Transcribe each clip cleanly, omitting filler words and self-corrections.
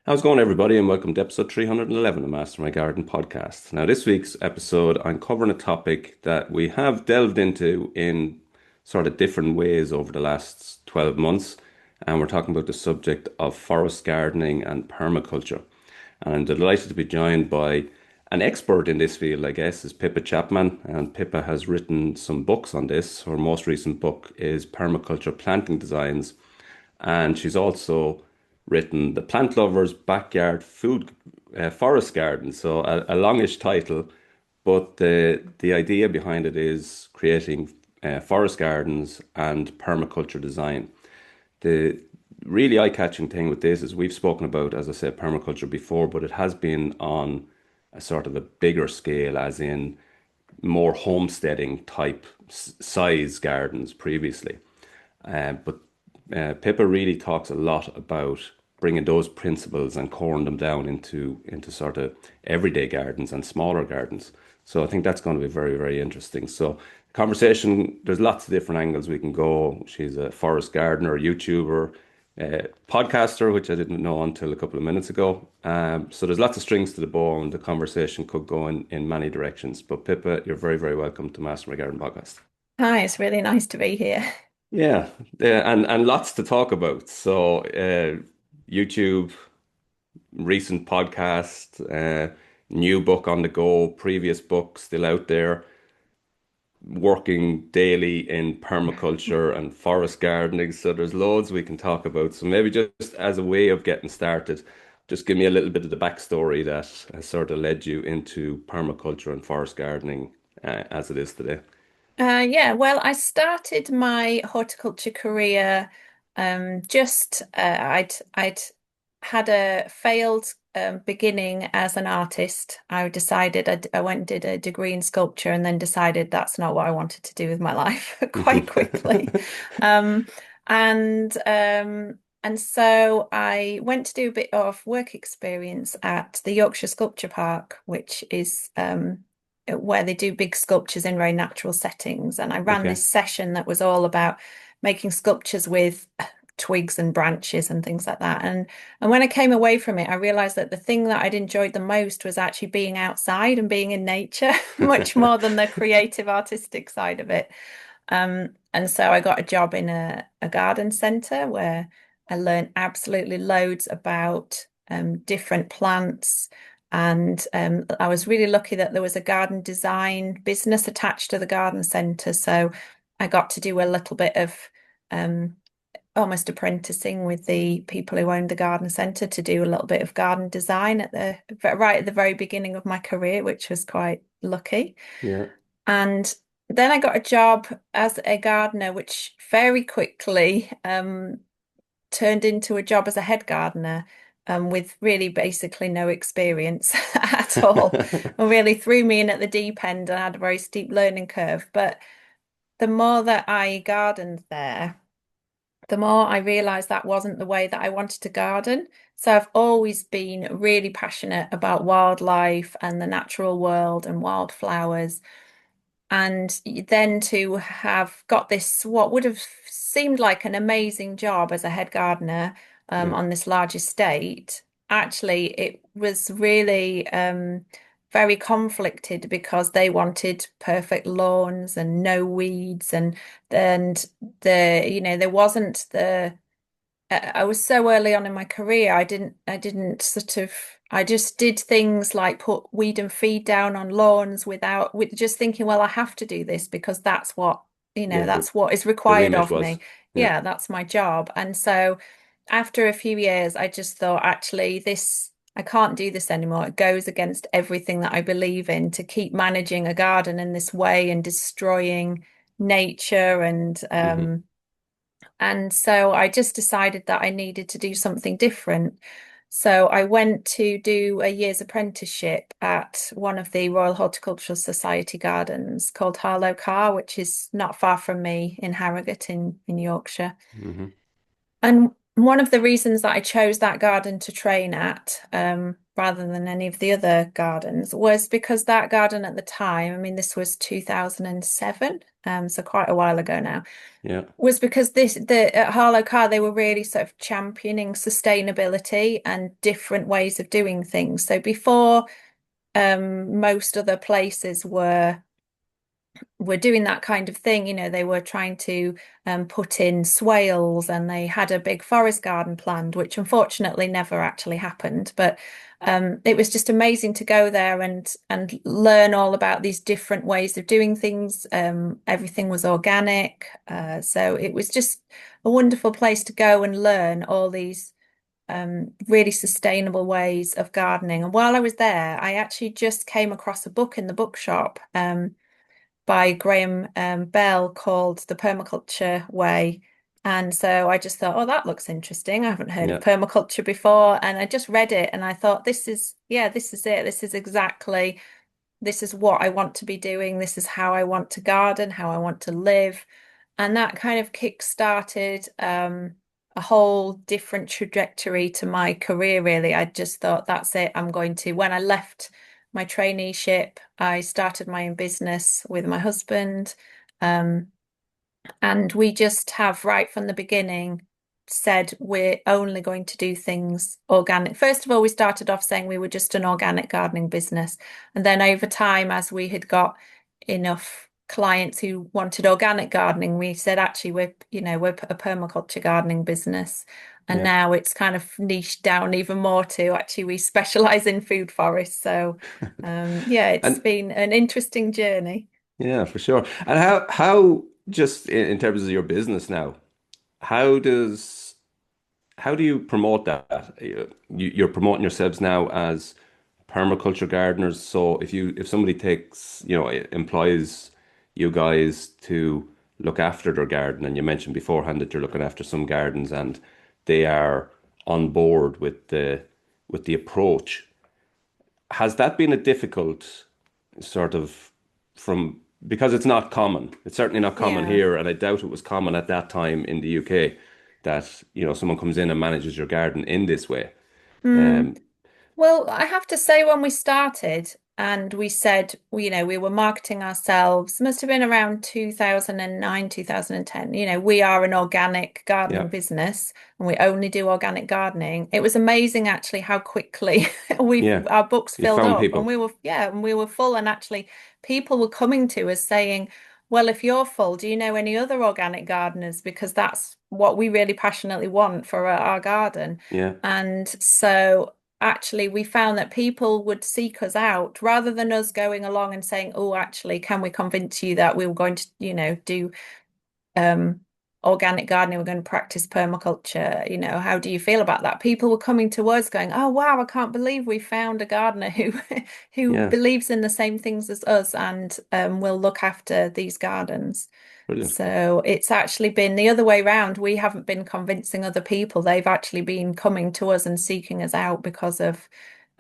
How's it going, everybody, and welcome to episode 311 of Master My Garden podcast. Now, this week's episode, I'm covering a topic that we have delved into in sort of different ways over the last 12 months, and we're talking about the subject of forest gardening and permaculture. And I'm delighted to be joined by an expert in this field, I guess, is Pippa Chapman, and Pippa has written some books on this. Her most recent book is Permaculture Planting Designs, and she's also written The Plant Lover's Backyard Food Forest Garden. So a longish title, but the idea behind it is creating forest gardens and permaculture design. The really eye-catching thing with this is we've spoken about, as I said, permaculture before, but it has been on a sort of a bigger scale, as in more homesteading type size gardens previously. But Pippa really talks a lot about bringing those principles and coring them down into sort of everyday gardens and smaller gardens. So I think that's going to be very, very interesting. So conversation, there's lots of different angles we can go. She's a forest gardener, YouTuber, podcaster, which I didn't know until a couple of minutes ago. So there's lots of strings to the bow, and the conversation could go in many directions. But Pippa, you're very, very welcome to Master My Garden podcast. Hi, it's really nice to be here. Yeah, yeah, and lots to talk about. So, YouTube, recent podcast, new book on the go, previous book still out there, working daily in permaculture and forest gardening. So there's loads we can talk about. So maybe just as a way of getting started, just give me a little bit of the backstory that has sort of led you into permaculture and forest gardening, as it is today. Yeah, well, I started my horticulture career just I'd had a failed beginning as an artist. I decided I went and did a degree in sculpture and then decided that's not what I wanted to do with my life quite quickly. Um, and so I went to do a bit of work experience at the Yorkshire Sculpture Park, which is where they do big sculptures in very natural settings. And I ran Okay. this session that was all about making sculptures with twigs and branches and things like that. And when I came away from it, I realized that the thing that I'd enjoyed the most was actually being outside and being in nature, much more than the creative artistic side of it. And so I got a job in a garden centre where I learned absolutely loads about different plants. And I was really lucky that there was a garden design business attached to the garden centre. So I got to do a little bit of um, almost apprenticing with the people who owned the garden centre to do a little bit of garden design at the right at the very beginning of my career, which was quite lucky. Yeah. And then I got a job as a gardener, which very quickly turned into a job as a head gardener, with really basically no experience at all. And really threw me in at the deep end and had a very steep learning curve. But the more that I gardened there, the more I realized that wasn't the way that I wanted to garden. So I've always been really passionate about wildlife and the natural world and wildflowers. And then to have got this, what would have seemed like an amazing job as a head gardener Yeah. on this large estate, actually, it was really very conflicted because they wanted perfect lawns and no weeds and there wasn't the I was so early on in my career, I didn't sort of, I just did things like put weed and feed down on lawns with just thinking, well, I have to do this because that's what, Yeah. that's what is The required remit of was. me. Yeah. Yeah, that's my job. And so after a few years, I just thought, actually, I can't do this anymore. It goes against everything that I believe in to keep managing a garden in this way and destroying nature Hmm. and so I just decided that I needed to do something different. So I went to do a year's apprenticeship at one of the Royal Horticultural Society gardens called Harlow Carr, which is not far from me in Harrogate in Yorkshire. Hmm. And one of the reasons that I chose that garden to train at, rather than any of the other gardens, was because that garden at the time, I mean, this was 2007, so quite a while ago now, Yeah, was because the at Harlow Carr they were really sort of championing sustainability and different ways of doing things. So before most other places were doing that kind of thing. They were trying to put in swales, and they had a big forest garden planned, which unfortunately never actually happened. But it was just amazing to go there and learn all about these different ways of doing things. Everything was organic, so it was just a wonderful place to go and learn all these really sustainable ways of gardening. And while I was there, I actually just came across a book in the bookshop. By Graham Bell called The Permaculture Way. And so I just thought, oh, that looks interesting. I haven't heard of yeah, permaculture before. And I just read it and I thought, this is it. This is what I want to be doing. This is how I want to garden, how I want to live. And that kind of kick-started a whole different trajectory to my career, really. I just thought, that's it. When I left my traineeship, I started my own business with my husband. Um, and we just have, right from the beginning, said we're only going to do things organic. First of all, we started off saying we were just an organic gardening business. And then over time, as we had got enough clients who wanted organic gardening, we said, actually, we're a permaculture gardening business. And yeah. now it's kind of niched down even more to actually we specialize in food forests. So yeah, it's And been an interesting journey. yeah, for sure. And how just in terms of your business now, how does how do you promote that? You're promoting yourselves now as permaculture gardeners. So if somebody takes, employs you guys to look after their garden, and you mentioned beforehand that you're looking after some gardens and they are on board with the approach, has that been a difficult sort of from because it's not common. It's certainly not common Yeah. here, and I doubt it was common at that time in the UK that, someone comes in and manages your garden in this way. Mm. Um, Well, I have to say, when we started and we said, we were marketing ourselves, must have been around 2009, 2010. We are an organic gardening yeah, business and we only do organic gardening. It was amazing actually how quickly yeah, our books you filled found up, and people. we were full. And actually, people were coming to us saying, well, if you're full, do you know any other organic gardeners? Because that's what we really passionately want for our garden. Yeah, And so actually we found that people would seek us out rather than us going along and saying, oh, actually, can we convince you that we were going to, do um organic gardening, we're going to practice permaculture, how do you feel about that? People were coming to us going, oh wow, I can't believe we found a gardener who who yeah, believes in the same things as us and will look after these gardens. brilliant. So it's actually been the other way round. We haven't been convincing other people. They've actually been coming to us and seeking us out because of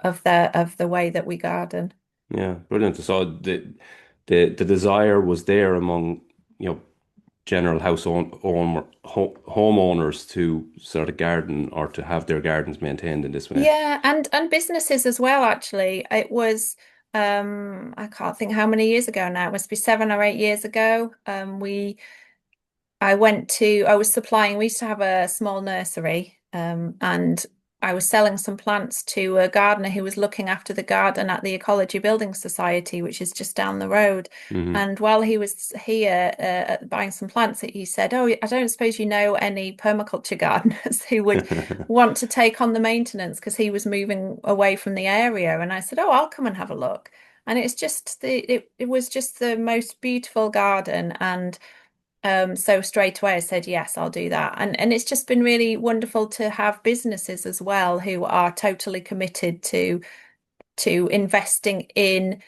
the way that we garden. Yeah, brilliant. So the desire was there among, general homeowners to sort of garden or to have their gardens maintained in this way. Yeah, and businesses as well, actually. It was I can't think how many years ago now. It must be 7 or 8 years ago. I was supplying, we used to have a small nursery, and I was selling some plants to a gardener who was looking after the garden at the Ecology Building Society, which is just down the road. Hmm. And while he was here buying some plants, he said, oh, I don't suppose you know any permaculture gardeners who would want to take on the maintenance, because he was moving away from the area. And I said, oh, I'll come and have a look. And it was just the most beautiful garden. And so straight away I said, yes, I'll do that. And it's just been really wonderful to have businesses as well who are totally committed to investing in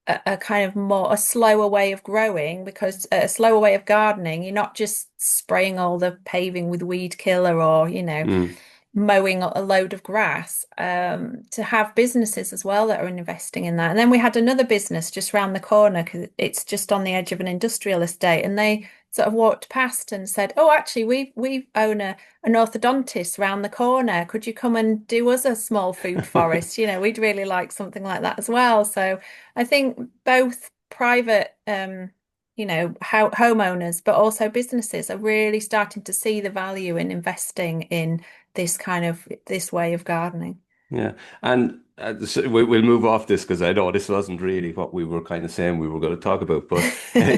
a kind of a slower way of growing, because a slower way of gardening, you're not just spraying all the paving with weed killer or, Mm. mowing a load of grass, to have businesses as well that are investing in that. And then we had another business just round the corner because it's just on the edge of an industrial estate, and sort of walked past and said, "Oh, actually, we own an orthodontist round the corner. Could you come and do us a small food forest? You know, we'd really like something like that as well." So I think both private, homeowners, but also businesses are really starting to see the value in investing in this way of gardening. Yeah, and so we'll move off this because I know this wasn't really what we were kind of saying we were going to talk about, but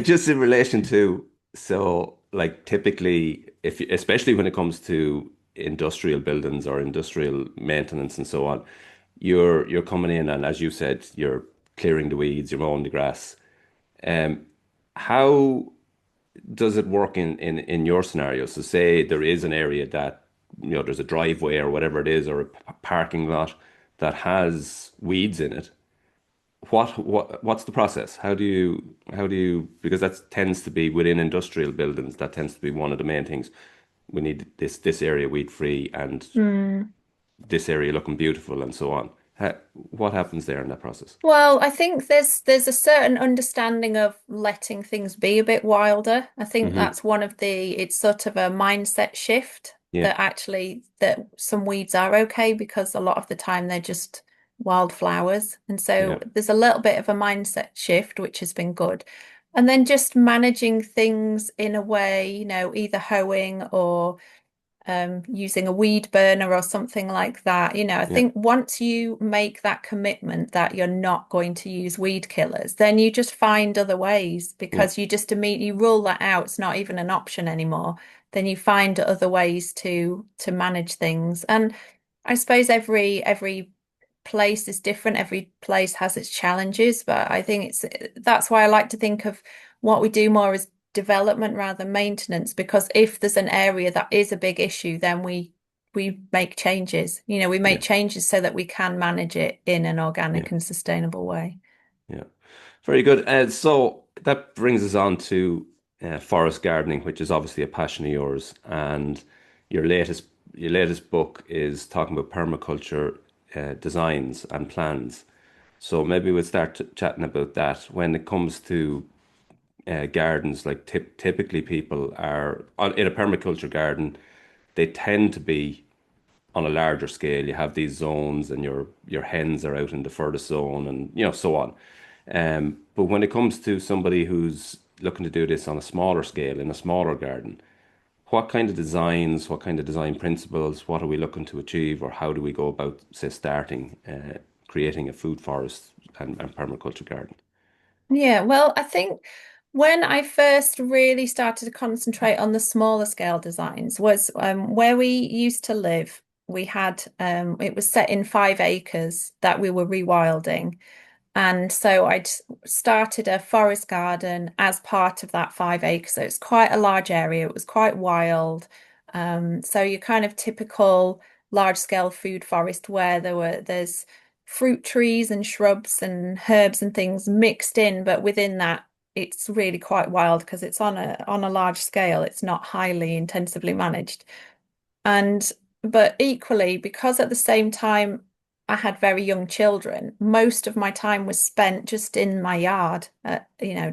just in relation to, so like typically, if especially when it comes to industrial buildings or industrial maintenance and so on, you're coming in and as you said, you're clearing the weeds, you're mowing the grass. Um, how does it work in your scenario? So say there is an area that, there's a driveway or whatever it is, or a parking lot that has weeds in it. What's the process? How do you because that tends to be within industrial buildings, that tends to be one of the main things. We need this area weed free and Mm. this area looking beautiful and so on. What happens there in that process? Well, I think there's a certain understanding of letting things be a bit wilder. I think Hmm. that's it's sort of a mindset shift Yeah, that actually that some weeds are okay because a lot of the time they're just wildflowers. And yeah, so there's a little bit of a mindset shift, which has been good. And then just managing things in a way, either hoeing or using a weed burner or something like that. I yeah, think once you make that commitment that you're not going to use weed killers, then you just find other ways yeah, because you just immediately rule that out. It's not even an option anymore. Then you find other ways to manage things. And I suppose every place is different. Every place has its challenges, but I think that's why I like to think of what we do more as development rather than maintenance, because if there's an area that is a big issue, then we make changes. We make yeah, changes so that we can manage it in an yeah, organic and sustainable way. yeah. Very good. So that brings us on to forest gardening, which is obviously a passion of yours. And your latest your latest book is talking about permaculture designs and plans. So maybe we'll start chatting about that. When it comes to gardens, like typically people are in a permaculture garden, they tend to be on a larger scale. You have these zones, and your hens are out in the furthest zone, and so on. But when it comes to somebody who's looking to do this on a smaller scale in a smaller garden, what kind of designs, what kind of design principles, what are we looking to achieve, or how do we go about, say, starting creating a food forest and permaculture garden? Yeah, well, I think when I first really started to concentrate on the smaller scale designs was where we used to live. We had it was set in 5 acres that we were rewilding. And so I'd started a forest garden as part of that 5 acres. So it's quite a large area. It was quite wild. So your kind of typical large scale food forest where there's fruit trees and shrubs and herbs and things mixed in, but within that it's really quite wild because it's on a large scale. It's not highly intensively managed. And but equally, because at the same time I had very young children, most of my time was spent just in my yard,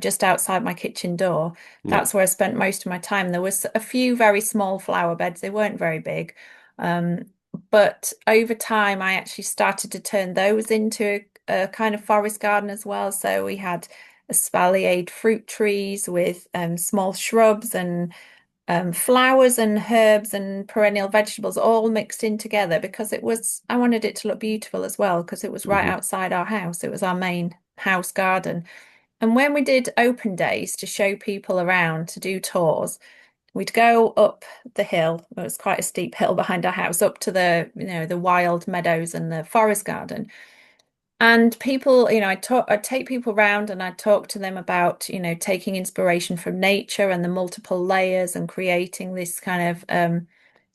just outside my kitchen door. Yeah. That's where I spent most of my time. There was a few very small flower beds. They weren't very big. Um, but over time, I actually started to turn those into a kind of forest garden as well. So we had espaliered fruit trees with small shrubs and flowers and herbs and perennial vegetables all mixed in together because I wanted it to look beautiful as well because it was right Hmm. outside our house. It was our main house garden. And when we did open days to show people around to do tours, we'd go up the hill. It was quite a steep hill behind our house, up to the wild meadows and the forest garden. And people, I'd take people around and I'd talk to them about, taking inspiration from nature and the multiple layers and creating this kind of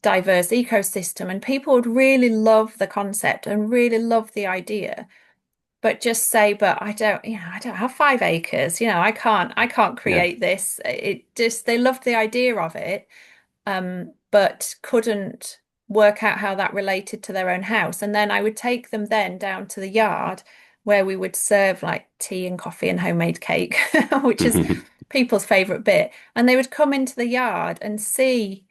diverse ecosystem. And people would really love the concept and really love the idea, but just say, but I don't have 5 acres. I can't Yeah. create this. They loved the idea of it, but couldn't work out how that related to their own house. And then I would take them then down to the yard where we would serve like tea and coffee and homemade cake, which is people's favorite bit. And they would come into the yard and see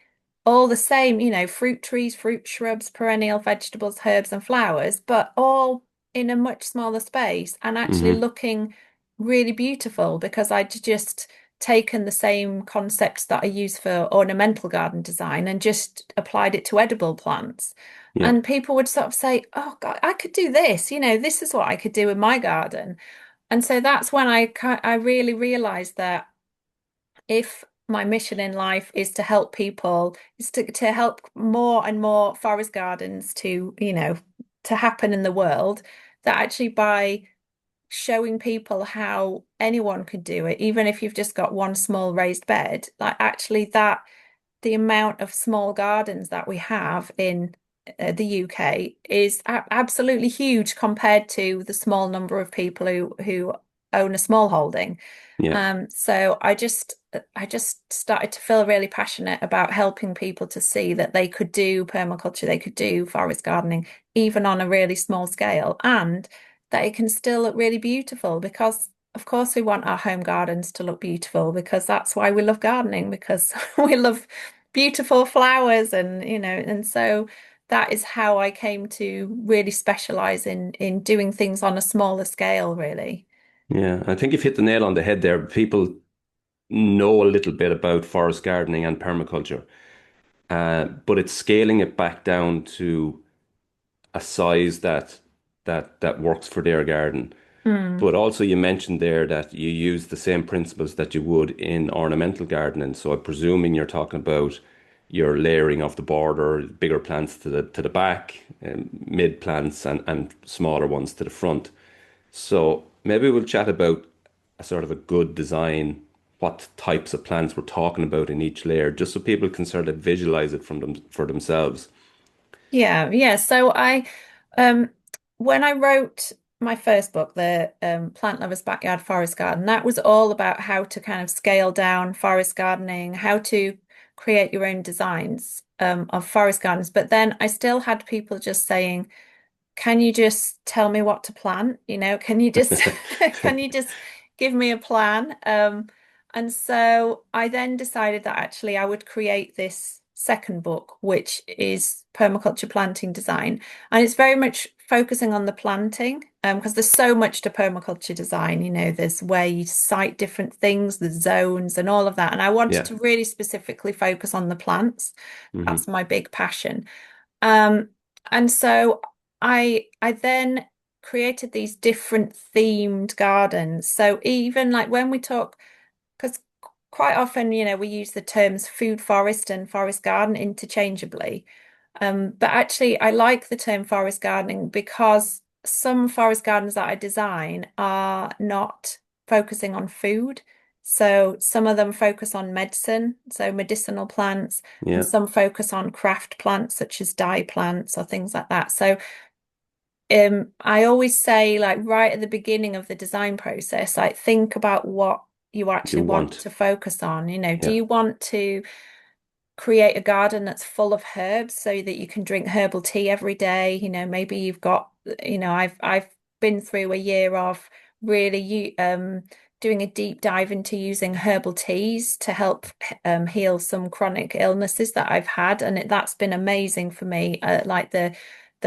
all the same, fruit trees, fruit shrubs, perennial vegetables, herbs, and flowers, but all in a much smaller space and actually Hmm. looking really beautiful because I'd just taken the same concepts that I use for ornamental garden design and just applied it to edible plants. Yeah. And people would sort of say, "Oh God, I could do this. This is what I could do in my garden." And so that's when I really realized that if my mission in life is to help people, is to help more and more forest gardens to happen in the world, that actually by showing people how anyone could do it, even if you've just got one small raised bed, like actually that the amount of small gardens that we have in the UK is absolutely huge compared to the small number of people who own a small holding. Yeah. So I just started to feel really passionate about helping people to see that they could do permaculture, they could do forest gardening, even on a really small scale, and that it can still look really beautiful because of course we want our home gardens to look beautiful because that's why we love gardening, because we love beautiful flowers and so that is how I came to really specialize in doing things on a smaller scale, really. Yeah. I think you've hit the nail on the head there. People know a little bit about forest gardening and permaculture, but it's scaling it back down to a size that works for their garden. Mm. But also, you mentioned there that you use the same principles that you would in ornamental gardening. So I'm presuming you're talking about your layering of the border, bigger plants to the back, mid plants and smaller ones to the front. So maybe we'll chat about a sort of a good design, what types of plants we're talking about in each layer, just so people can sort of visualize it from them for themselves. Yeah, yeah. So um, when I wrote my first book, the Plant Lover's Backyard Forest Garden, that was all about how to kind of scale down forest gardening, how to create your own designs of forest gardens. But then I still had people just saying, can you just tell me what to plant? Can you just can you just give me a plan? And so I then decided that actually I would create this second book, which is permaculture planting design. And it's very much focusing on the planting, because there's so much to permaculture design. There's where you site different things, the zones and all of that. And I wanted Yeah. to really specifically focus on the plants. Hmm. That's my big passion. Um, and so I then created these different themed gardens. So even like when we talk, because quite often, we use the terms food forest and forest garden interchangeably. But actually, I like the term forest gardening because some forest gardens that I design are not focusing on food. So some of them focus on medicine, so medicinal plants, and Yeah. some focus on craft plants such as dye plants or things like that. So I always say, like right at the beginning of the design process, like think about what you You actually want want. to focus on. Do Yeah. you want to create a garden that's full of herbs so that you can drink herbal tea every day? Maybe you've got, I've been through a year of really doing a deep dive into using herbal teas to help heal some chronic illnesses that I've had, and that's been amazing for me. Like the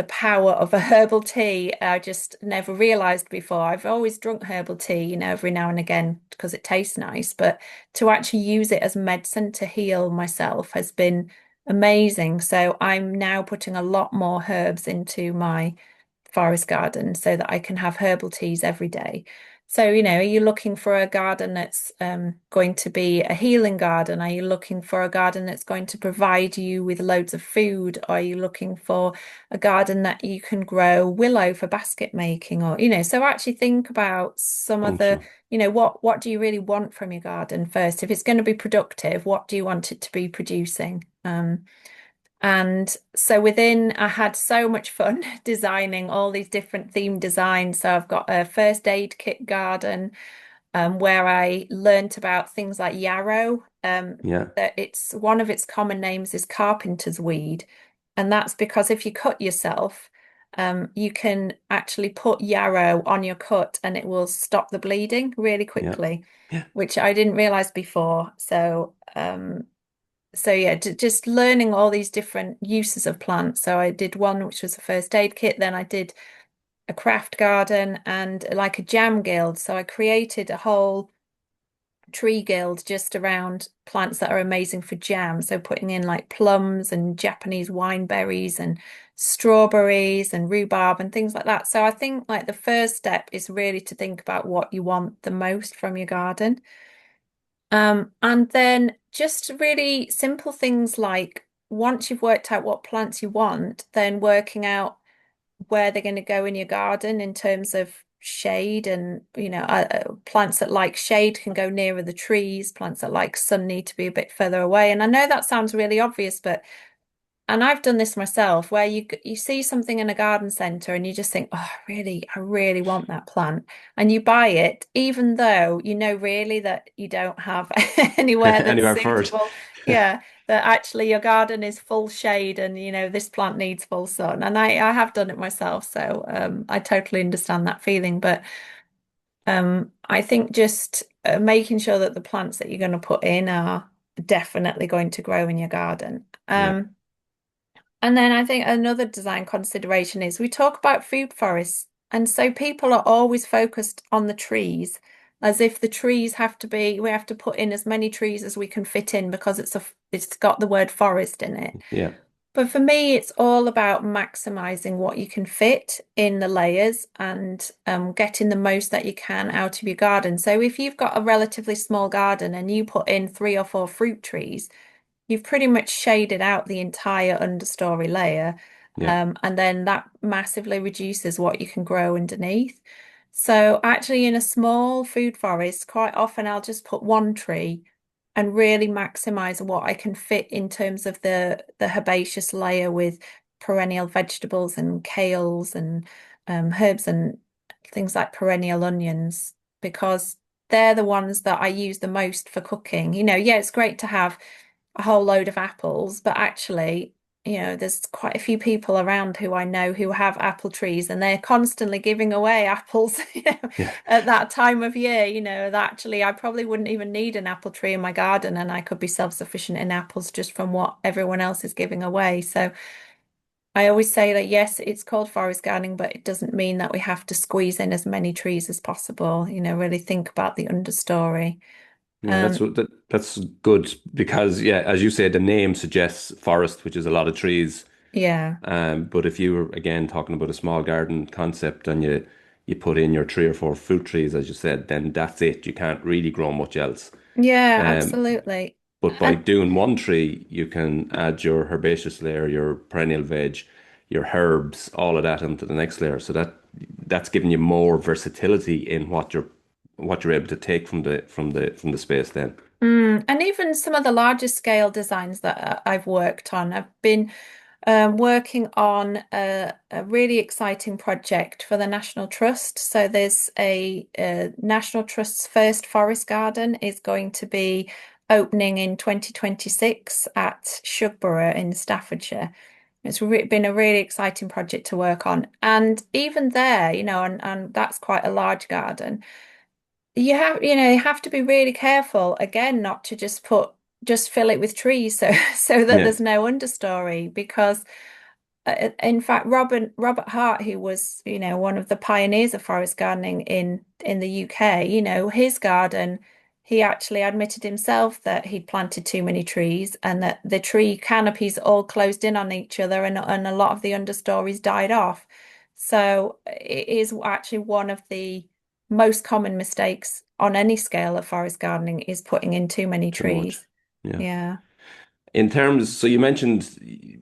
power of a herbal tea, I just never realized before. I've always drunk herbal tea, every now and again because it tastes nice, but to actually use it as medicine to heal myself has been amazing. So I'm now putting a lot more herbs into my forest garden so that I can have herbal teas every day. So, are you looking for a garden that's going to be a healing garden? Are you looking for a garden that's going to provide you with loads of food? Are you looking for a garden that you can grow willow for basket making? Or, so actually think about some of the, Function. what do you really want from your garden first? If it's going to be productive, what do you want it to be producing? And so I had so much fun designing all these different theme designs. So I've got a first aid kit garden where I learnt about things like yarrow. Yeah. That it's one of its common names is carpenter's weed. And that's because if you cut yourself, you can actually put yarrow on your cut and it will stop the bleeding really Yeah. quickly, Yeah. which I didn't realize before. So yeah, just learning all these different uses of plants. So I did one which was a first aid kit, then I did a craft garden and like a jam guild. So I created a whole tree guild just around plants that are amazing for jam. So putting in like plums and Japanese wineberries and strawberries and rhubarb and things like that. So I think like the first step is really to think about what you want the most from your garden. And then just really simple things like once you've worked out what plants you want, then working out where they're going to go in your garden in terms of shade and plants that like shade can go nearer the trees, plants that like sun need to be a bit further away. And I know that sounds really obvious, but and I've done this myself where you see something in a garden centre and you just think, oh, I really want that plant. And you buy it, even though you know really that you don't have anywhere that's Anywhere first. suitable. Yeah, that actually your garden is full shade and this plant needs full sun. And I have done it myself, so I totally understand that feeling. But I think just making sure that the plants that you're going to put in are definitely going to grow in your garden. Yeah. And then I think another design consideration is we talk about food forests. And so people are always focused on the trees, as if the trees we have to put in as many trees as we can fit in because it's got the word forest in it. Yeah. But for me, it's all about maximizing what you can fit in the layers and getting the most that you can out of your garden. So if you've got a relatively small garden and you put in 3 or 4 fruit trees, you've pretty much shaded out the entire understory layer. Yeah. And then that massively reduces what you can grow underneath. So actually in a small food forest, quite often I'll just put one tree and really maximize what I can fit in terms of the herbaceous layer with perennial vegetables and kales and herbs and things like perennial onions, because they're the ones that I use the most for cooking. Yeah, it's great to have a whole load of apples, but actually, there's quite a few people around who I know who have apple trees and they're constantly giving away apples, Yeah. at that time of year, that actually I probably wouldn't even need an apple tree in my garden and I could be self-sufficient in apples just from what everyone else is giving away. So I always say that yes, it's called forest gardening, but it doesn't mean that we have to squeeze in as many trees as possible, really think about the understory. Yeah, Um, that's good because yeah, as you said, the name suggests forest, which is a lot of trees. yeah. But if you were again talking about a small garden concept and you put in your 3 or 4 fruit trees, as you said, then that's it. You can't really grow much else. Yeah, Um, absolutely. but by And doing one tree, you can add your herbaceous layer, your perennial veg, your herbs, all of that into the next layer. So that's giving you more versatility in what you're able to take from the space then. and even some of the larger scale designs that I've worked on, I've been working on a really exciting project for the National Trust. So there's a National Trust's first forest garden is going to be opening in 2026 at Shugborough in Staffordshire. It's re been a really exciting project to work on. And even there, and that's quite a large garden. You have to be really careful again not to just fill it with trees so that Yeah, there's no understory because in fact Robert Hart, who was one of the pioneers of forest gardening in the UK, his garden, he actually admitted himself that he'd planted too many trees and that the tree canopies all closed in on each other and a lot of the understories died off. So it is actually one of the most common mistakes on any scale of forest gardening is putting in too many too much. trees. Yeah. Yeah. In terms, so you mentioned,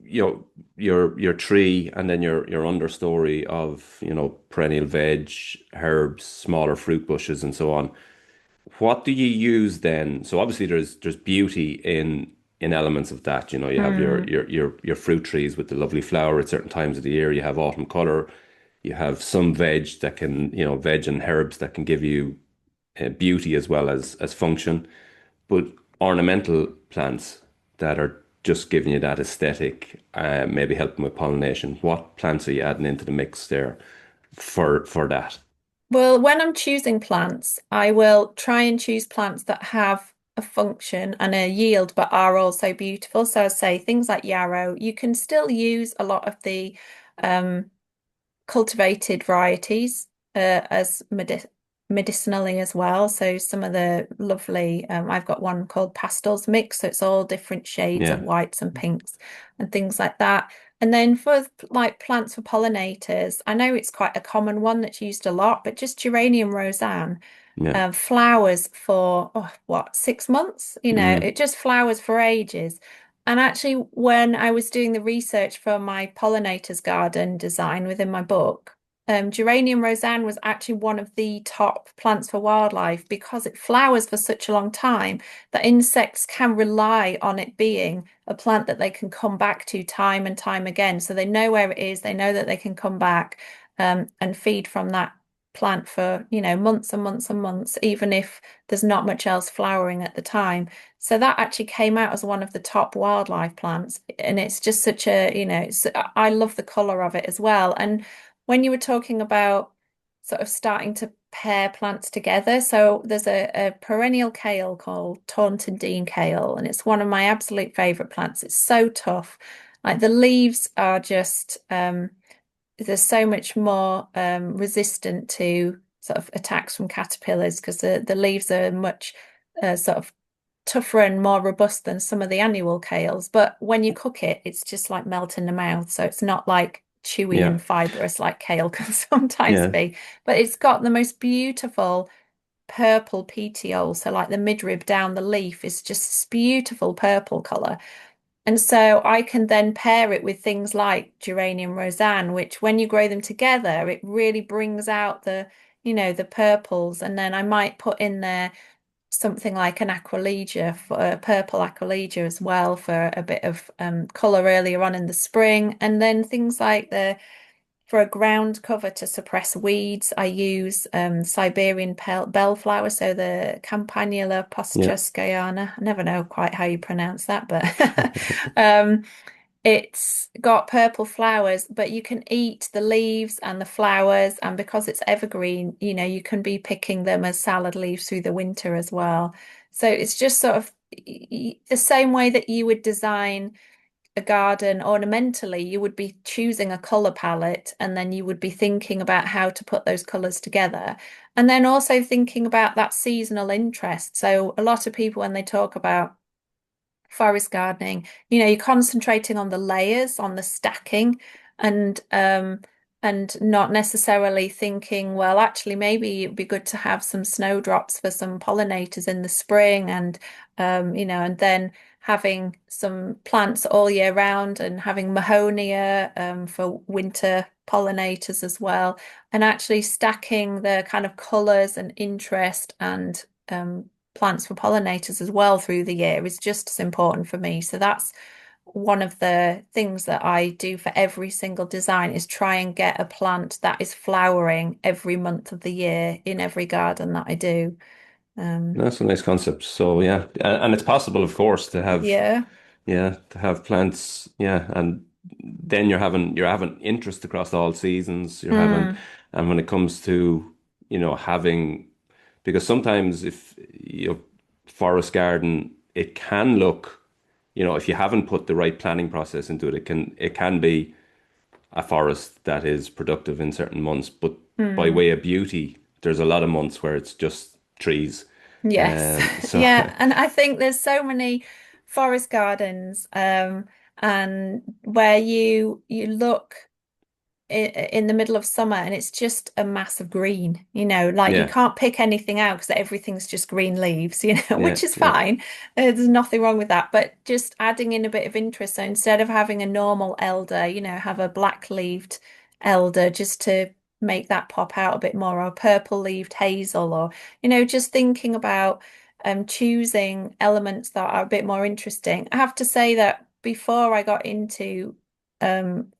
your tree and then your understory of, perennial veg, herbs, smaller fruit bushes and so on. What do you use then? So obviously there's beauty in elements of that. You have your Mm. your your your fruit trees with the lovely flower at certain times of the year. You have autumn color. You have some veg that can, veg and herbs that can give you beauty as well as function. But ornamental plants that are just giving you that aesthetic, maybe helping with pollination. What plants are you adding into the mix there for that? Well, when I'm choosing plants, I will try and choose plants that have a function and a yield, but are also beautiful. So I say things like yarrow, you can still use a lot of the um, cultivated varieties as medicinally as well. So some of the lovely, I've got one called Pastels Mix, so it's all different shades of Yeah, whites and pinks and things like that. And then for like plants for pollinators, I know it's quite a common one that's used a lot, but just Geranium Rozanne yeah, flowers for what, 6 months? mm, It just flowers for ages. And actually, when I was doing the research for my pollinators garden design within my book, Geranium Rozanne was actually one of the top plants for wildlife because it flowers for such a long time that insects can rely on it being a plant that they can come back to time and time again. So they know where it is, they know that they can come back and feed from that plant for, months and months and months, even if there's not much else flowering at the time. So that actually came out as one of the top wildlife plants. And it's just such a, I love the color of it as well. And when you were talking about sort of starting to pair plants together, so there's a perennial kale called Taunton Deane kale, and it's one of my absolute favorite plants. It's so tough. Like the leaves are just there's so much more resistant to sort of attacks from caterpillars because the leaves are much sort of tougher and more robust than some of the annual kales. But when you cook it, it's just like melt in the mouth. So it's not like chewy yeah, and fibrous like kale can sometimes yeah. be. But it's got the most beautiful purple petiole. So like the midrib down the leaf is just this beautiful purple color. And so I can then pair it with things like Geranium Rozanne, which when you grow them together, it really brings out the purples. And then I might put in there something like an Aquilegia for a purple Aquilegia as well for a bit of colour earlier on in the spring. And then things like for a ground cover to suppress weeds, I use Siberian bellflower, so the Campanula Yeah. posturskayana. I never know quite how you pronounce that, but um, it's got purple flowers, but you can eat the leaves and the flowers, and because it's evergreen, you can be picking them as salad leaves through the winter as well. So it's just sort of the same way that you would design a garden ornamentally, you would be choosing a color palette and then you would be thinking about how to put those colors together. And then also thinking about that seasonal interest. So a lot of people, when they talk about forest gardening, you're concentrating on the layers, on the stacking, and not necessarily thinking, well, actually, maybe it'd be good to have some snowdrops for some pollinators in the spring, and then having some plants all year round, and having mahonia for winter pollinators as well, and actually stacking the kind of colours and interest and plants for pollinators as well through the year is just as important for me. So that's one of the things that I do for every single design is try and get a plant that is flowering every month of the year in every garden that I do. Um, That's a nice concept. So yeah, and it's possible, of course, to have yeah. plants. Yeah, and then you're having interest across all seasons. You're having, Mm, and when it comes to having, because sometimes if forest garden, it can look, if you haven't put the right planning process into it, it can be a forest that is productive in certain months, but by mm. way of beauty, there's a lot of months where it's just trees. Yes. So Yeah. And I think there's so many forest gardens, and where you look in the middle of summer and it's just a mass of green, like you yeah, can't pick anything out because everything's just green leaves, yeah, which is yeah, fine. There's nothing wrong with that, but just adding in a bit of interest. So instead of having a normal elder, have a black-leaved elder just to make that pop out a bit more, or a purple-leaved hazel, or, just thinking about choosing elements that are a bit more interesting. I have to say that before I got into um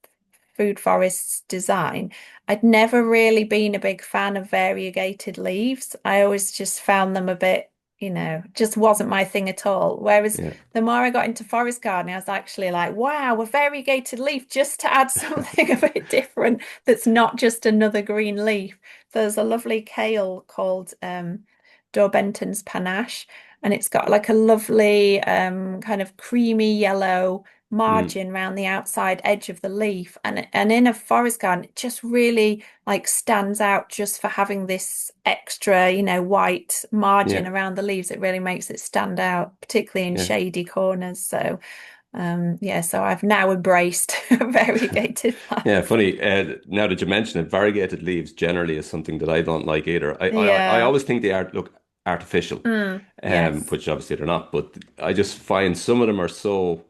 food forests design, I'd never really been a big fan of variegated leaves. I always just found them a bit. just wasn't my thing at all. Whereas Yeah. the more I got into forest gardening, I was actually like, wow, a variegated leaf just to add something a bit different that's not just another green leaf. So there's a lovely kale called Benton's panache, and it's got like a lovely kind of creamy yellow Mm. margin around the outside edge of the leaf. And in a forest garden, it just really like stands out just for having this extra, white margin Yeah. around the leaves. It really makes it stand out, particularly in Yeah. shady corners. So yeah, so I've now embraced variegated Yeah, plants. funny. Now that you mention it, variegated leaves generally is something that I don't like either. I Yeah. always think they are look artificial, Yes. which obviously they're not. But I just find some of them are so,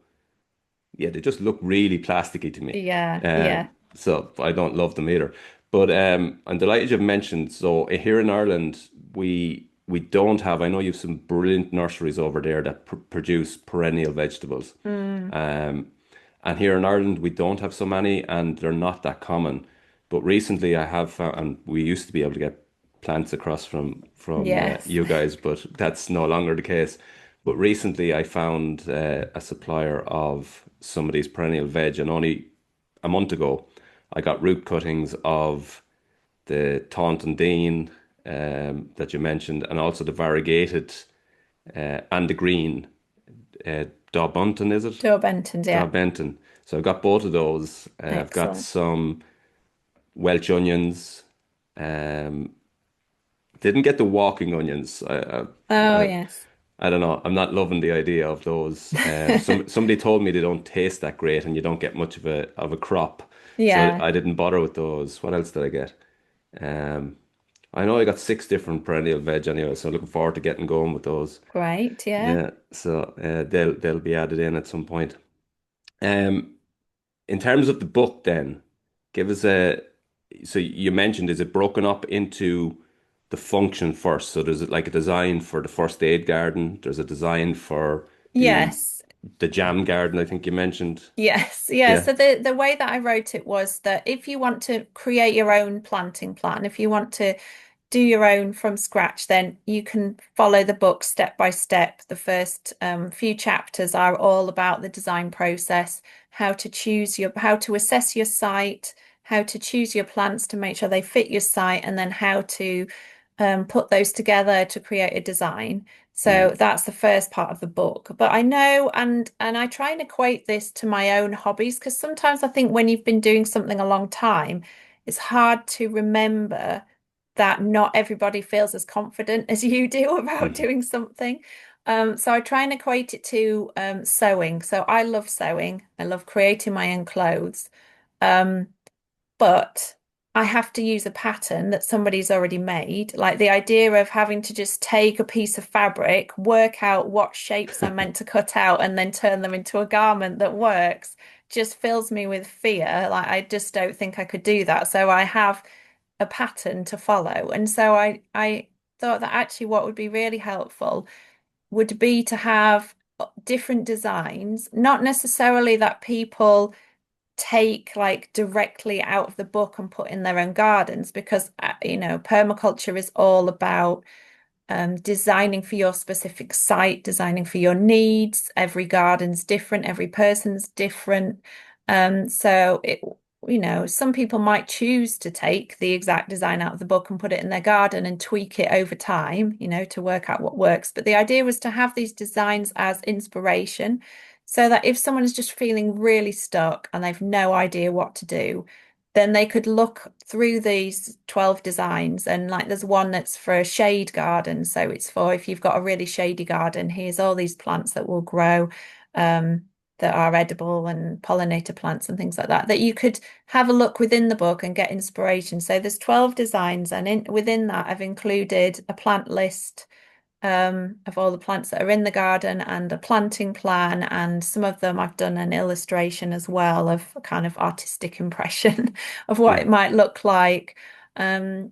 yeah, they just look really plasticky to me. Yeah. Yeah. So I don't love them either. But I'm delighted you've mentioned. So here in Ireland, we don't have. I know you've some brilliant nurseries over there that pr produce perennial vegetables. Mm. Um, and here in Ireland, we don't have so many, and they're not that common. But recently, I have found, and we used to be able to get plants across from Yes. you guys, but that's no longer the case. But recently, I found a supplier of some of these perennial veg, and only a month ago, I got root cuttings of the Taunton Deane that you mentioned, and also the variegated and the green Daubunton, is it? Benton's, yeah. Benton. So I've got both of those. I've got Excellent. some Welsh onions. Um, didn't get the walking onions. Oh, I, yes. I don't know. I'm not loving the idea of those. Somebody told me they don't taste that great, and you don't get much of a crop. So Yeah. I didn't bother with those. What else did I get? Um, I know I got six different perennial veg anyway, so I'm looking forward to getting going with those. Great. Yeah. Yeah, so they'll be added in at some point. Um, In terms of the book, then, give us a. So you mentioned, is it broken up into the function first? So there's like a design for the first aid garden. There's a design for the Yes. the jam garden, I think you mentioned. Yes, yeah. Yeah. So the way that I wrote it was that if you want to create your own planting plan, if you want to do your own from scratch, then you can follow the book step by step. The first few chapters are all about the design process, how to assess your site, how to choose your plants to make sure they fit your site, and then how to put those together to create a design. So Mm, that's the first part of the book. But I know, and I try and equate this to my own hobbies because sometimes I think when you've been doing something a long time, it's hard to remember that not everybody feels as confident as you do about mm, doing something. So I try and equate it to sewing. So I love sewing. I love creating my own clothes. Um, but I have to use a pattern that somebody's already made. Like the idea of having to just take a piece of fabric, work out what shapes I'm meant to cut out, and then turn them into a garment that works just fills me with fear. Like I just don't think I could do that. So I have a pattern to follow. And so I thought that actually what would be really helpful would be to have different designs, not necessarily that people take like directly out of the book and put in their own gardens because permaculture is all about designing for your specific site, designing for your needs. Every garden's different, every person's different. So some people might choose to take the exact design out of the book and put it in their garden and tweak it over time, to work out what works. But the idea was to have these designs as inspiration so that if someone is just feeling really stuck and they've no idea what to do, then they could look through these 12 designs and like there's one that's for a shade garden. So it's for if you've got a really shady garden, here's all these plants that will grow that are edible and pollinator plants and things like that, that you could have a look within the book and get inspiration. So there's 12 designs and within that I've included a plant list of all the plants that are in the garden and a planting plan. And some of them I've done an illustration as well of a kind of artistic impression of what yeah. it might look like.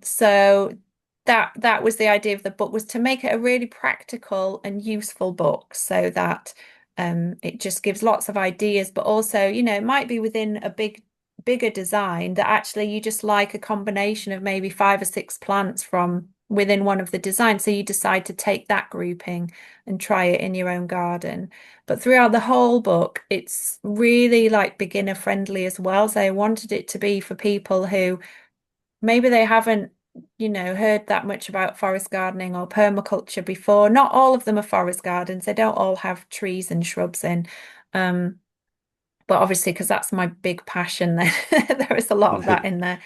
So that was the idea of the book was to make it a really practical and useful book so that it just gives lots of ideas, but also, it might be within a bigger design that actually you just like a combination of maybe five or six plants from within one of the designs. So you decide to take that grouping and try it in your own garden. But throughout the whole book, it's really like beginner friendly as well. So I wanted it to be for people who maybe they haven't, heard that much about forest gardening or permaculture before. Not all of them are forest gardens. They don't all have trees and shrubs in. Um, but obviously, because that's my big passion, there is a lot of that in there.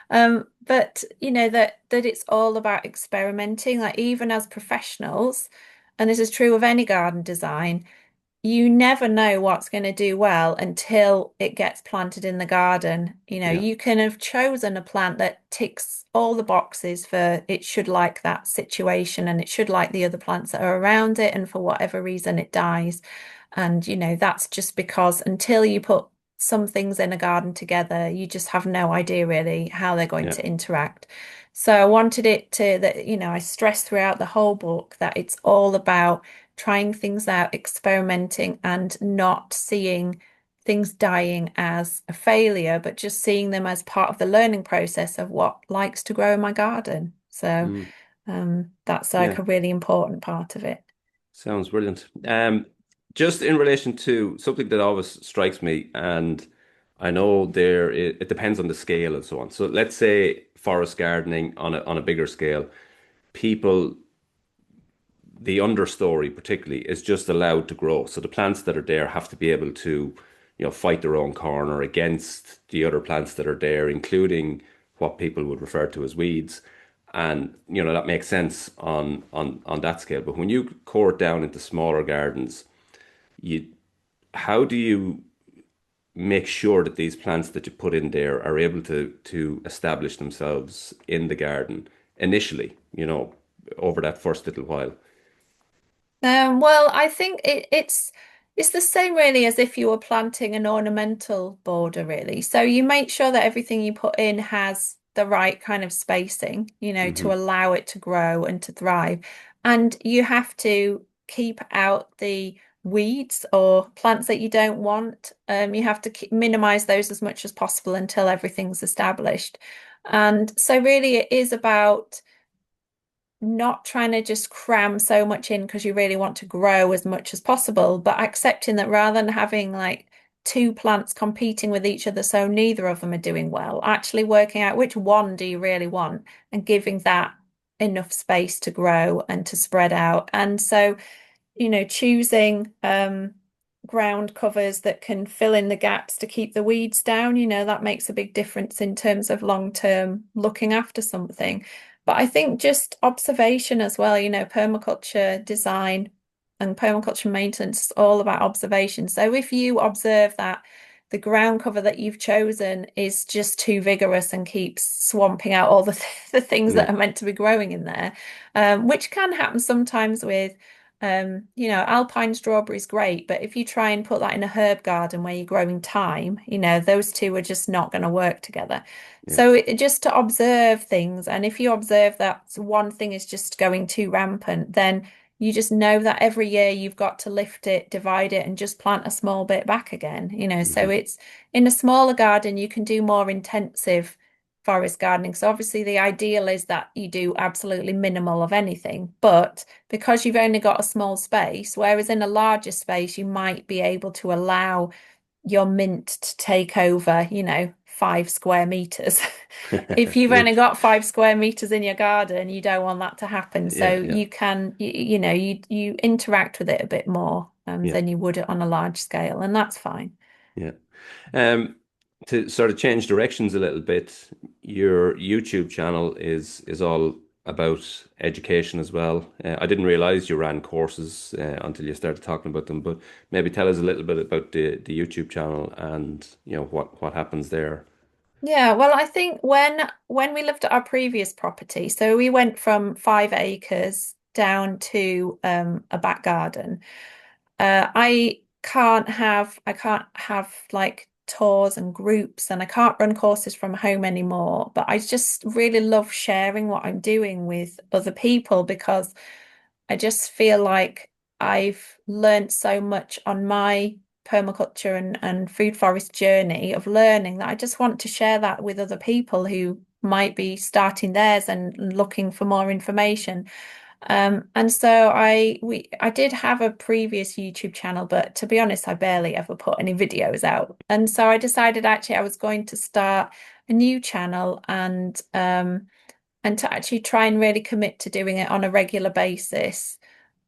But that it's all about experimenting, like even as professionals, and this is true of any garden design, you never know what's going to do well until it gets planted in the garden. Yeah. You can have chosen a plant that ticks all the boxes for it should like that situation and it should like the other plants that are around it, and for whatever reason it dies. And that's just because until you put some things in a garden together, you just have no idea really how they're going Yeah. to interact. So I wanted it to that, I stress throughout the whole book that it's all about trying things out, experimenting, and not seeing things dying as a failure, but just seeing them as part of the learning process of what likes to grow in my garden. So Mm. that's like Yeah. a really important part of it. Sounds brilliant. Just in relation to something that always strikes me, and I know it depends on the scale and so on. So let's say forest gardening on a bigger scale, people, the understory particularly, is just allowed to grow. So the plants that are there have to be able to, fight their own corner against the other plants that are there, including what people would refer to as weeds. And that makes sense on that scale. But when you core it down into smaller gardens, you how do you make sure that these plants that you put in there are able to establish themselves in the garden initially, over that first little while? Well, I think it's the same really as if you were planting an ornamental border, really. So you make sure that everything you put in has the right kind of spacing, to Hmm. allow it to grow and to thrive. And you have to keep out the weeds or plants that you don't want. You have to minimize those as much as possible until everything's established. And so really it is about not trying to just cram so much in because you really want to grow as much as possible, but accepting that rather than having like two plants competing with each other so neither of them are doing well, actually working out which one do you really want and giving that enough space to grow and to spread out. And so, choosing ground covers that can fill in the gaps to keep the weeds down, that makes a big difference in terms of long-term looking after something. But I think just observation as well, permaculture design and permaculture maintenance is all about observation. So if you observe that the ground cover that you've chosen is just too vigorous and keeps swamping out all the things that Yeah. are meant to be growing in there, which can happen sometimes with alpine strawberry is great, but if you try and put that in a herb garden where you're growing thyme, those two are just not going to work together. Yeah. So just to observe things, and if you observe that one thing is just going too rampant, then you just know that every year you've got to lift it, divide it, and just plant a small bit back again. So Hmm. it's in a smaller garden, you can do more intensive forest gardening. So obviously the ideal is that you do absolutely minimal of anything, but because you've only got a small space, whereas in a larger space, you might be able to allow your mint to take over, 5 square meters. If you've Yeah. only got 5 square meters in your garden, you don't want that to happen. So Yeah. Yeah. you can, you interact with it a bit more Yeah. than you would on a large scale, and that's fine. Yeah. Um, to sort of change directions a little bit, your YouTube channel is all about education as well. I didn't realize you ran courses until you started talking about them, but maybe tell us a little bit about the YouTube channel and what happens there. Yeah, well, I think when we lived at our previous property, so we went from 5 acres down to a back garden. I can't have like tours and groups, and I can't run courses from home anymore. But I just really love sharing what I'm doing with other people because I just feel like I've learned so much on my permaculture and food forest journey of learning that I just want to share that with other people who might be starting theirs and looking for more information. And so I did have a previous YouTube channel, but to be honest, I barely ever put any videos out. And so I decided actually I was going to start a new channel and to actually try and really commit to doing it on a regular basis.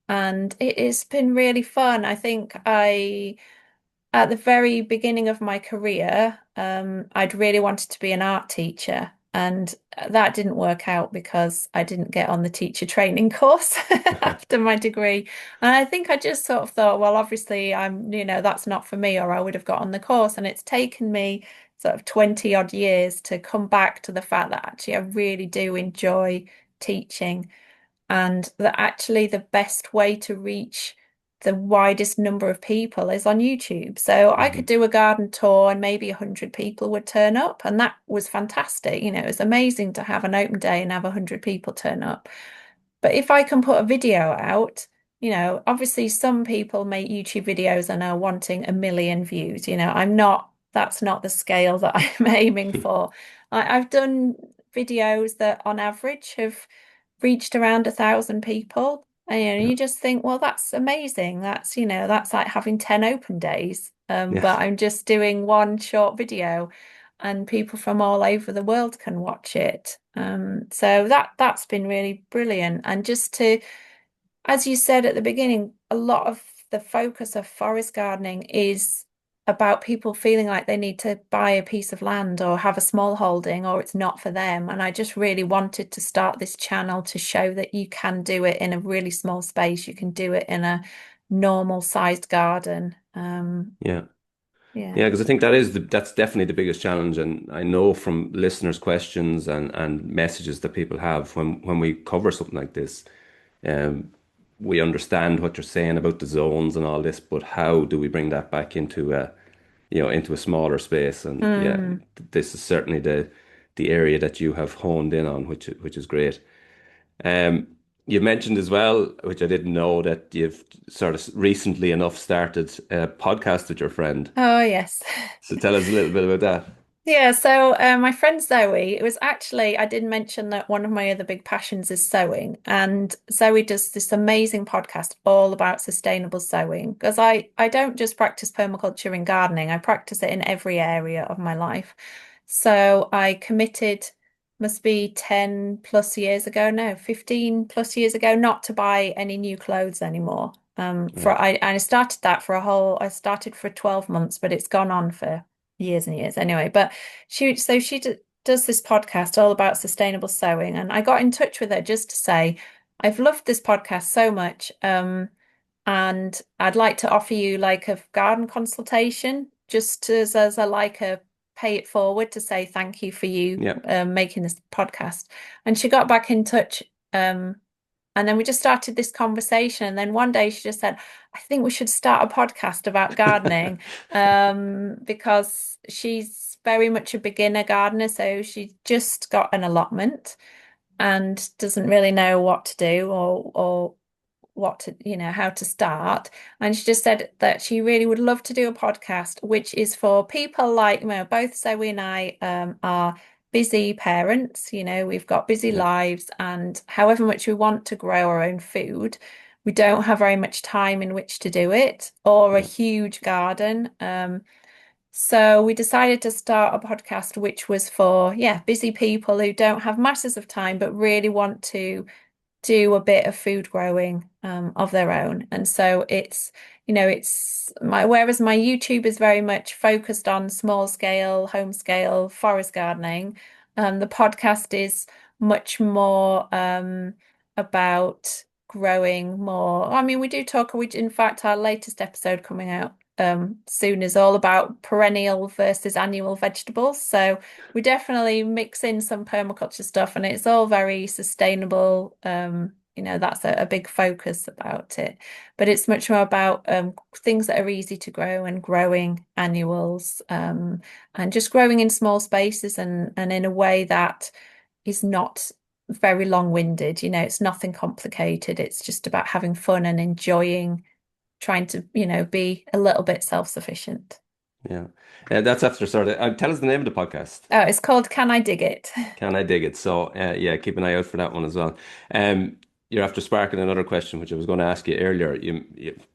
And it has been really fun. I think at the very beginning of my career, I'd really wanted to be an art teacher, and that didn't work out because I didn't get on the teacher training course after my degree. And I think I just sort of thought, well, obviously, that's not for me, or I would have got on the course. And it's taken me sort of 20 odd years to come back to the fact that actually I really do enjoy teaching and that actually the best way to reach the widest number of people is on YouTube. So I could Hmm. do a garden tour and maybe 100 people would turn up, and that was fantastic. It was amazing to have an open day and have 100 people turn up. But if I can put a video out, obviously some people make YouTube videos and are wanting 1 million views. That's not the scale that I'm aiming for. I've done videos that on average have reached around 1,000 people. And Yeah. you just think, well, that's amazing. That's like having 10 open days. Yeah. But I'm just doing one short video and people from all over the world can watch it. So that's been really brilliant. And just to, as you said at the beginning, a lot of the focus of forest gardening is about people feeling like they need to buy a piece of land or have a small holding or it's not for them. And I just really wanted to start this channel to show that you can do it in a really small space. You can do it in a normal sized garden. Yeah. Yeah. Yeah, because I think that's definitely the biggest challenge, and I know from listeners' questions and messages that people have when we cover something like this, um, we understand what you're saying about the zones and all this, but how do we bring that back into into a smaller space? And yeah, Mm. this is certainly the area that you have honed in on, which is great. Um, you mentioned as well, which I didn't know, that you've sort of recently enough started a podcast with your friend. Oh, yes. So tell us a little bit about that. Yeah, so my friend Zoe, it was actually, I did mention that one of my other big passions is sewing. And Zoe does this amazing podcast all about sustainable sewing because I don't just practice permaculture in gardening, I practice it in every area of my life. So I committed, must be 10 plus years ago, no, 15 plus years ago, not to buy any new clothes anymore. Right. I started that I started for 12 months, but it's gone on for years and years anyway. But she does this podcast all about sustainable sewing, and I got in touch with her just to say, I've loved this podcast so much, and I'd like to offer you like a garden consultation, just as a like a pay it forward to say thank you for you Yeah. making this podcast. And she got back in touch, and then we just started this conversation. And then one day she just said, I think we should start a podcast about gardening, because she's very much a beginner gardener. So she just got an allotment and doesn't really know what to do or what to, how to start. And she just said that she really would love to do a podcast, which is for people like, both Zoe and I are busy parents, we've got busy Yeah. lives, and however much we want to grow our own food, we don't have very much time in which to do it or a Yeah. huge garden. So we decided to start a podcast which was for, yeah, busy people who don't have masses of time but really want to do a bit of food growing of their own. And so whereas my YouTube is very much focused on small scale, home scale, forest gardening, the podcast is much more about growing more. I mean, we do talk, in fact, our latest episode coming out soon is all about perennial versus annual vegetables. So we definitely mix in some permaculture stuff and it's all very sustainable. That's a big focus about it. But it's much more about things that are easy to grow and growing annuals, and just growing in small spaces and in a way that is not very long-winded. It's nothing complicated. It's just about having fun and enjoying trying to, be a little bit self-sufficient. Yeah. That's after sort of, tell us the name of the podcast. Oh, it's called Can I Dig It? Can I dig it? So, yeah, keep an eye out for that one as well. Um, you're after sparking another question, which I was going to ask you earlier.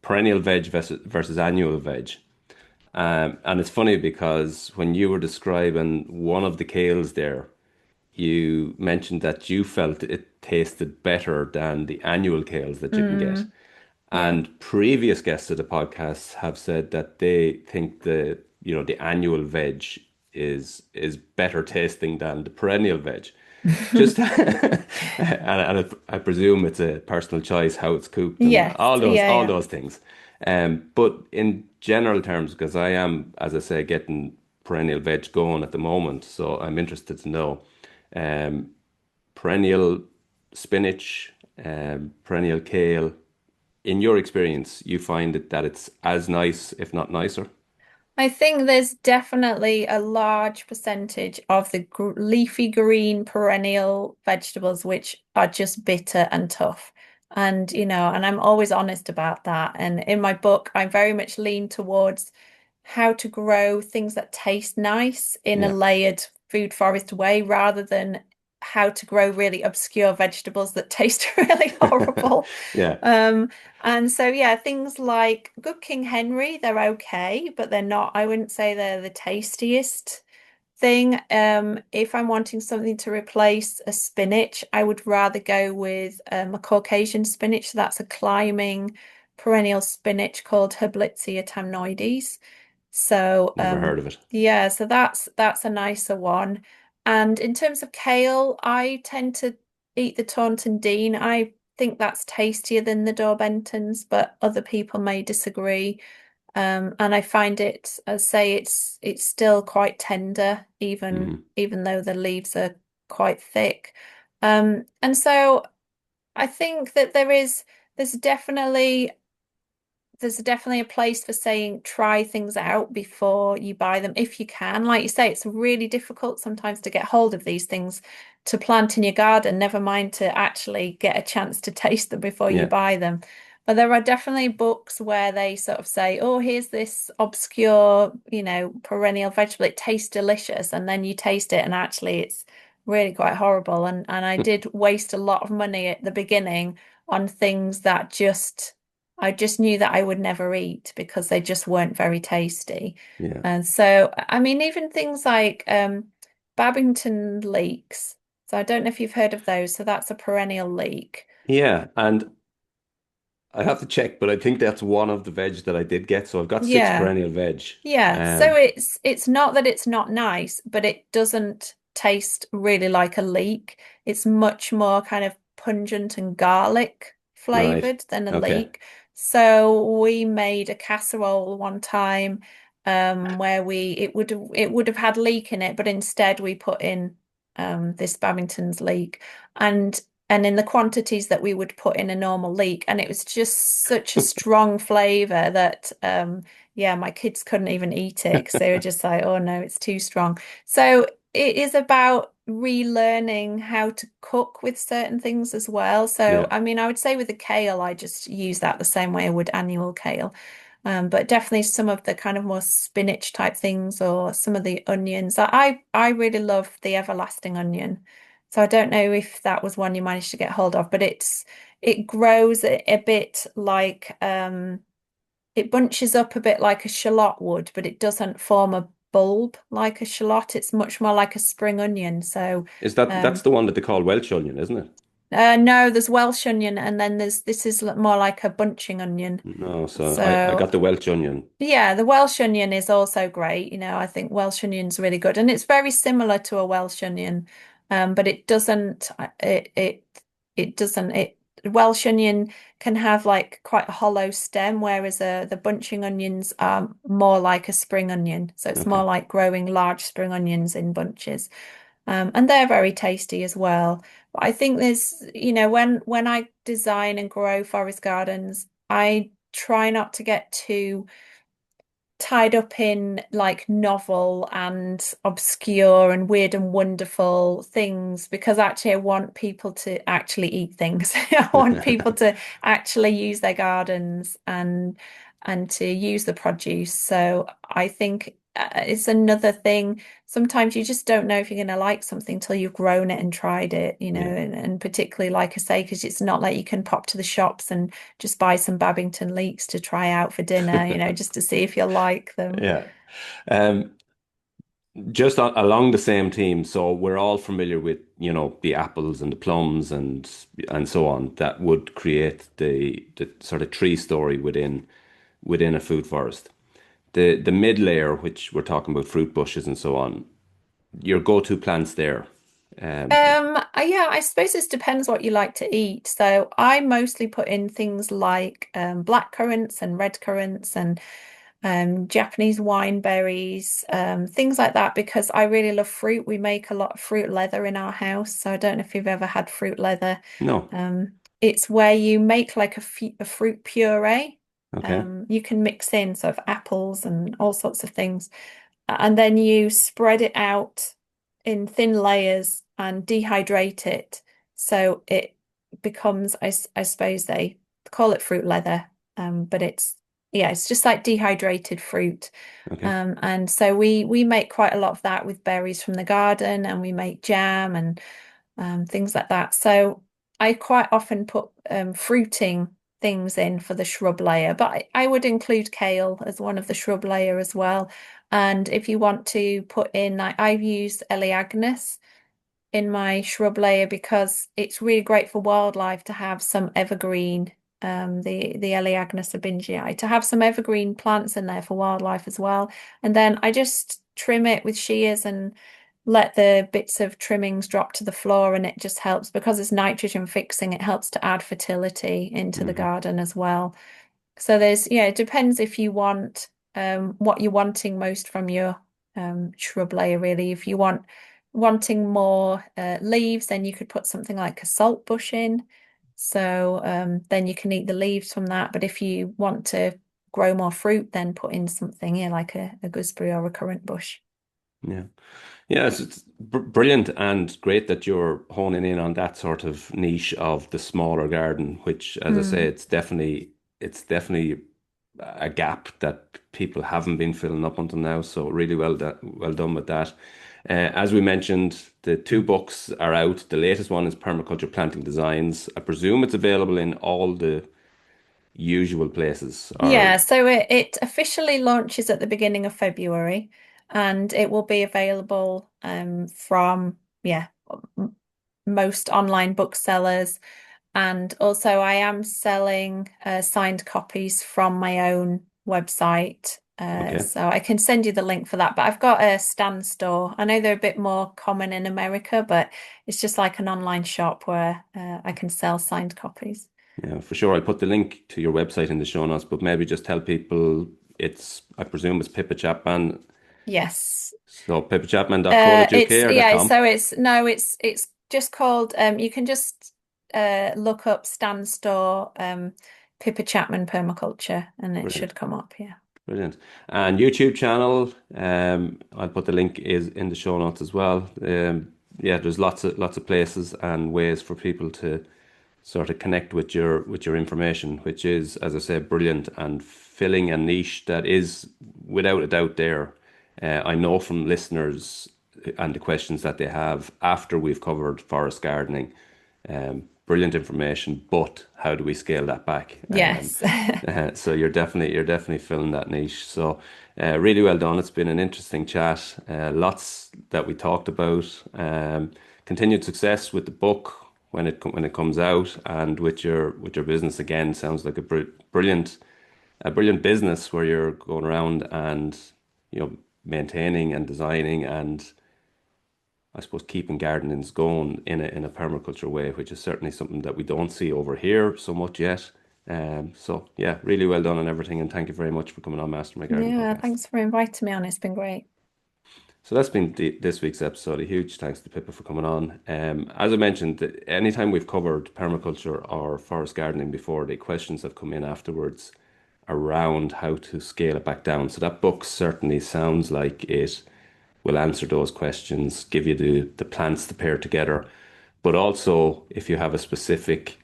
Perennial veg versus annual veg. And it's funny because when you were describing one of the kales there, you mentioned that you felt it tasted better than the annual kales that you can get. Mm, yeah. And previous guests of the podcast have said that they think the annual veg is better tasting than the perennial veg. Just and I presume it's a personal choice how it's cooked and Yes. all those Yeah, all yeah. those things. But in general terms, because I am, as I say, getting perennial veg going at the moment, so I'm interested to know um, perennial spinach, perennial kale. In your experience, you find that it's as nice, if not nicer. I think there's definitely a large percentage of the gr leafy green perennial vegetables which are just bitter and tough. And I'm always honest about that. And in my book, I very much lean towards how to grow things that taste nice in a Yeah, layered food forest way rather than how to grow really obscure vegetables that taste really horrible. yeah, Um, and so, yeah, things like Good King Henry, they're okay, but they're not, I wouldn't say they're the tastiest thing. If I'm wanting something to replace a spinach, I would rather go with a Caucasian spinach. So that's a climbing perennial spinach called Hablitzia tamnoides. So never heard of it. yeah, so that's a nicer one. And in terms of kale, I tend to eat the Taunton Deane. I think that's tastier than the Daubertons, but other people may disagree. And I find it, I say it's still quite tender, Mhm. even though the leaves are quite thick. And so I think that there's definitely there's definitely a place for saying try things out before you buy them if you can. Like you say, it's really difficult sometimes to get hold of these things to plant in your garden, never mind to actually get a chance to taste them before you Yeah, buy them. But there are definitely books where they sort of say, oh, here's this obscure, perennial vegetable. It tastes delicious. And then you taste it and actually it's really quite horrible. And I did waste a lot of money at the beginning on things that I just knew that I would never eat because they just weren't very tasty. yeah, And so, I mean, even things like Babington leeks. So I don't know if you've heard of those. So that's a perennial leek. yeah. And I have to check, but I think that's one of the veg that I did get. So I've got six Yeah. perennial veg. Yeah. So Um, it's not that it's not nice, but it doesn't taste really like a leek. It's much more kind of pungent and garlic right. flavored than a Okay. leek. So we made a casserole one time where we it would have had leek in it, but instead we put in this Babington's leek and and in the quantities that we would put in a normal leek, and it was just such a strong flavor that yeah, my kids couldn't even eat it because they were just like, oh no, it's too strong. So it is about relearning how to cook with certain things as well. So, Yeah. I mean, I would say with the kale, I just use that the same way I would annual kale. But definitely some of the kind of more spinach type things or some of the onions. I really love the everlasting onion. So I don't know if that was one you managed to get hold of, but it grows a bit like it bunches up a bit like a shallot would, but it doesn't form a bulb like a shallot. It's much more like a spring onion. So, Is that's um, the one that they call Welsh onion, isn't it? no, there's Welsh onion, and then this is more like a bunching onion. No, so I So, got the Welsh onion. yeah, the Welsh onion is also great. I think Welsh onion's really good, and it's very similar to a Welsh onion, but it doesn't. It doesn't. It Welsh onion can have like quite a hollow stem, whereas the bunching onions are more like a spring onion. So it's more Okay. like growing large spring onions in bunches, and they're very tasty as well. But I think when I design and grow forest gardens, I try not to get too tied up in like novel and obscure and weird and wonderful things because actually I want people to actually eat things. I want people to actually use their gardens and to use the produce. So I think it's another thing. Sometimes you just don't know if you're going to like something till you've grown it and tried it, Yeah. and particularly, like I say, because it's not like you can pop to the shops and just buy some Babington leeks to try out for dinner, just to see if you like them. Yeah. Um, just along the same theme, so we're all familiar with, the apples and the plums and so on that would create the sort of tree story within a food forest. The mid layer, which we're talking about fruit bushes and so on, your go-to plants there. Um, Yeah, I suppose this depends what you like to eat. So I mostly put in things like black currants and red currants and Japanese wineberries, things like that, because I really love fruit. We make a lot of fruit leather in our house. So I don't know if you've ever had fruit leather. no. It's where you make like a fruit puree. Okay. You can mix in sort of apples and all sorts of things, and then you spread it out in thin layers and dehydrate it. So it becomes, I suppose they call it fruit leather, but yeah, it's just like dehydrated fruit. Okay. And so we make quite a lot of that with berries from the garden, and we make jam and things like that. So I quite often put fruiting things in for the shrub layer, but I would include kale as one of the shrub layer as well. And if you want to put in, I've used Eleagnus in my shrub layer because it's really great for wildlife to have some evergreen, the Eleagnus abingii, to have some evergreen plants in there for wildlife as well. And then I just trim it with shears and let the bits of trimmings drop to the floor, and it just helps because it's nitrogen fixing. It helps to add fertility into the Hmm. garden as well. So yeah, it depends if you want what you're wanting most from your shrub layer, really. If you wanting more leaves, then you could put something like a salt bush in. So then you can eat the leaves from that. But if you want to grow more fruit, then put in something, yeah, like a gooseberry or a currant bush. Yeah. Yeah, it's brilliant and great that you're honing in on that sort of niche of the smaller garden, which, as I say, Mm. it's definitely a gap that people haven't been filling up until now. So really well done with that. As we mentioned, the two books are out. The latest one is Permaculture Planting Designs. I presume it's available in all the usual places. Or Yeah, so it officially launches at the beginning of February, and it will be available from, yeah, most online booksellers. And also, I am selling signed copies from my own website. okay, So I can send you the link for that. But I've got a stand store. I know they're a bit more common in America, but it's just like an online shop where I can sell signed copies. yeah, for sure. I'll put the link to your website in the show notes, but maybe just tell people I presume it's Pippa Chapman. Yes. So pippachapman.co.uk It's or yeah, .com. so it's just called you can just look up Stan Store Pippa Chapman permaculture and it Brilliant. should come up, yeah. Brilliant. And YouTube channel, I'll put the link is in the show notes as well. Yeah, there's lots of places and ways for people to sort of connect with your information, which is, as I said, brilliant and filling a niche that is without a doubt there. I know from listeners and the questions that they have after we've covered forest gardening, brilliant information, but how do we scale that back? Yes. So you're definitely filling that niche. So really well done. It's been an interesting chat. Lots that we talked about. Continued success with the book when it comes out, and with your business again. Sounds like a brilliant business where you're going around and maintaining and designing and I suppose keeping gardenings going in a permaculture way, which is certainly something that we don't see over here so much yet. So yeah, really well done on everything, and thank you very much for coming on Master My Garden Yeah, podcast. thanks for inviting me on. It's been great. So that's been this week's episode. A huge thanks to Pippa for coming on. As I mentioned, anytime we've covered permaculture or forest gardening before, the questions have come in afterwards around how to scale it back down. So that book certainly sounds like it will answer those questions, give you the plants to pair together. But also, if you have a specific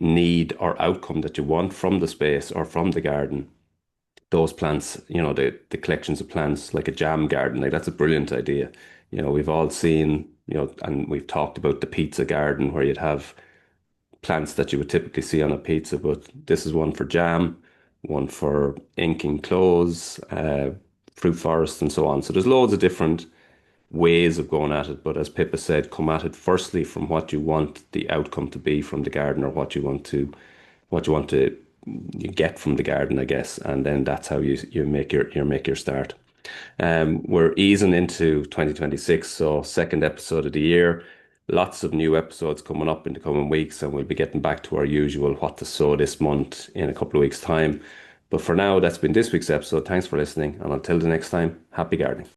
need or outcome that you want from the space or from the garden, those plants, the collections of plants like a jam garden, like that's a brilliant idea. We've all seen, and we've talked about the pizza garden where you'd have plants that you would typically see on a pizza, but this is one for jam, one for inking clothes, fruit forest, and so on. So there's loads of different ways of going at it. But as Pippa said, come at it firstly from what you want the outcome to be from the garden, or what you want to you get from the garden, I guess, and then that's how you make your start. We're easing into 2026, so second episode of the year. Lots of new episodes coming up in the coming weeks, and we'll be getting back to our usual what to sow this month in a couple of weeks' time. But for now, that's been this week's episode. Thanks for listening, and until the next time, happy gardening.